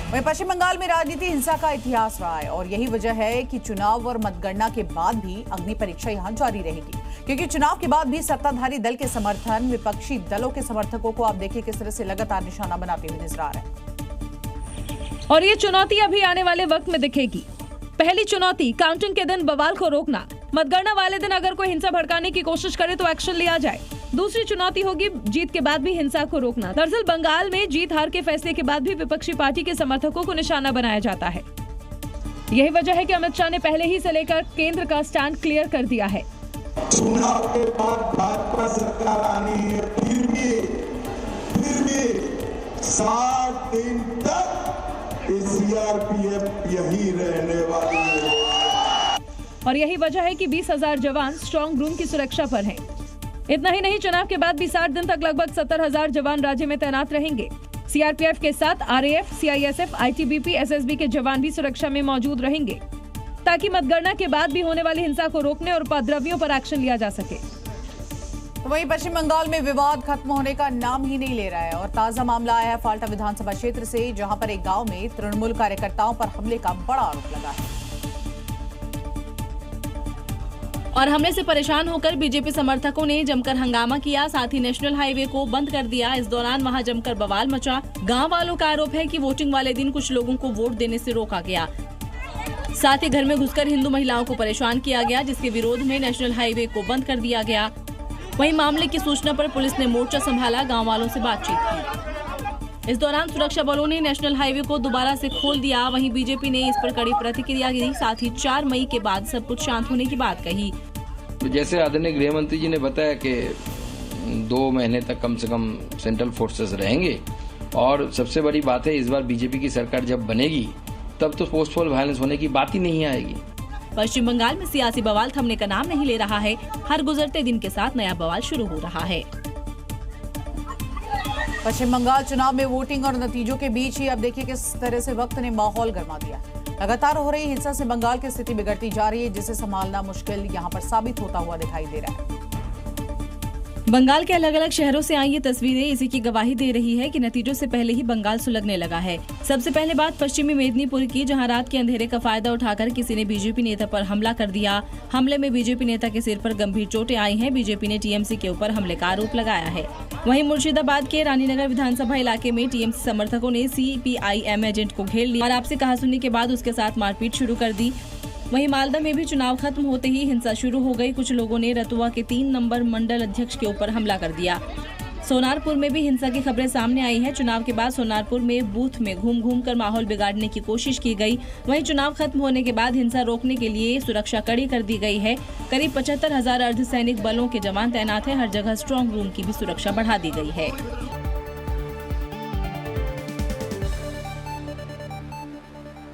वहीं पश्चिम बंगाल में राजनीति हिंसा का इतिहास रहा है और यही वजह है कि चुनाव और मतगणना के बाद भी अग्नि परीक्षा यहां जारी रहेगी, क्योंकि चुनाव के बाद भी सत्ताधारी दल के समर्थन विपक्षी दलों के समर्थकों को आप देखिए किस तरह से लगातार निशाना बनाते हुए नजर आ रहे हैं। और ये चुनौती अभी आने वाले वक्त में दिखेगी। पहली चुनौती, काउंटिंग के दिन बवाल को रोकना। मतगणना वाले दिन अगर कोई हिंसा भड़काने की कोशिश करे तो एक्शन लिया जाए। दूसरी चुनौती होगी जीत के बाद भी हिंसा को रोकना। दरअसल बंगाल में जीत हार के फैसले के बाद भी विपक्षी पार्टी के समर्थकों को निशाना बनाया जाता है। यही वजह है कि अमित शाह ने पहले ही से लेकर केंद्र का स्टैंड क्लियर कर दिया है। चुनाव के बाद भाजपा सरकार आनी है, फिर भी 60 दिन तक सीआरपीएफ यही रहने वाली है। और यही वजह है कि 20,000 जवान स्ट्रॉन्ग रूम की सुरक्षा पर हैं। इतना ही नहीं, चुनाव के बाद भी 60 दिन तक लगभग 70,000 जवान राज्य में तैनात रहेंगे। सीआरपीएफ के साथ आरएएफ, सीआईएसएफ, आईटीबीपी, एसएसबी के जवान भी सुरक्षा में मौजूद रहेंगे, ताकि मतगणना के बाद भी होने वाली हिंसा को रोकने और उपद्रवियों पर एक्शन लिया जा सके। वहीं पश्चिम बंगाल में विवाद खत्म होने का नाम ही नहीं ले रहा है और ताजा मामला आया है फाल्टा विधानसभा क्षेत्र से, जहां पर एक गांव में तृणमूल कार्यकर्ताओं पर हमले का बड़ा आरोप लगा है। और हमले से परेशान होकर बीजेपी समर्थकों ने जमकर हंगामा किया, साथ ही नेशनल हाईवे को बंद कर दिया। इस दौरान वहां जमकर बवाल मचा। गांव वालों का आरोप है कि वोटिंग वाले दिन कुछ लोगों को वोट देने से रोका गया, साथ ही घर में घुसकर हिंदू महिलाओं को परेशान किया गया, जिसके विरोध में नेशनल हाईवे को बंद कर दिया गया। वहीं मामले की सूचना पर पुलिस ने मोर्चा संभाला, गाँव वालों से बातचीत की। इस दौरान सुरक्षा बलों ने नेशनल हाईवे को दोबारा से खोल दिया। वहीं बीजेपी ने इस पर कड़ी प्रतिक्रिया दी, साथ ही 4 मई के बाद सब कुछ शांत होने की बात कही। तो जैसे आदरणीय गृह मंत्री जी ने बताया कि 2 महीने तक कम से कम सेंट्रल फोर्सेस रहेंगे, और सबसे बड़ी बात है इस बार बीजेपी की सरकार जब बनेगी तब तो पोस्टपोल वायलेंस होने की बात ही नहीं आएगी। पश्चिम बंगाल में सियासी बवाल थमने का नाम नहीं ले रहा है। हर गुजरते दिन के साथ नया बवाल शुरू हो रहा है। पश्चिम बंगाल चुनाव में वोटिंग और नतीजों के बीच ही अब देखिए किस तरह से वक्त ने माहौल गर्मा दिया। लगातार हो रही हिंसा से बंगाल की स्थिति बिगड़ती जा रही है, जिसे संभालना मुश्किल यहां पर साबित होता हुआ दिखाई दे रहा है। बंगाल के अलग अलग शहरों से आई ये तस्वीरें इसी की गवाही दे रही है कि नतीजों से पहले ही बंगाल सुलगने लगा है। सबसे पहले बात पश्चिमी मेदिनीपुर की, जहां रात के अंधेरे का फायदा उठाकर किसी ने बीजेपी नेता पर हमला कर दिया। हमले में बीजेपी नेता के सिर पर गंभीर चोटें आई हैं। बीजेपी ने टीएमसी के ऊपर हमले का आरोप लगाया है। वहीं मुर्शिदाबाद के रानीनगर विधानसभा इलाके में टीएमसी समर्थकों ने सीपीआईएम एजेंट को घेर लिया और आपसी कहासुनी के बाद उसके साथ मारपीट शुरू कर दी। वहीं मालदा में भी चुनाव खत्म होते ही हिंसा शुरू हो गई। कुछ लोगों ने रतुआ के 3 नंबर मंडल अध्यक्ष के ऊपर हमला कर दिया। सोनारपुर में भी हिंसा की खबरें सामने आई हैं। चुनाव के बाद सोनारपुर में बूथ में घूम कर माहौल बिगाड़ने की कोशिश की गई। वहीं चुनाव खत्म होने के बाद हिंसा रोकने के लिए सुरक्षा कड़ी कर दी गई है। करीब 75,000 अर्धसैनिक बलों के जवान तैनात हैं। हर जगह स्ट्रॉन्ग रूम की भी सुरक्षा बढ़ा दी गई है।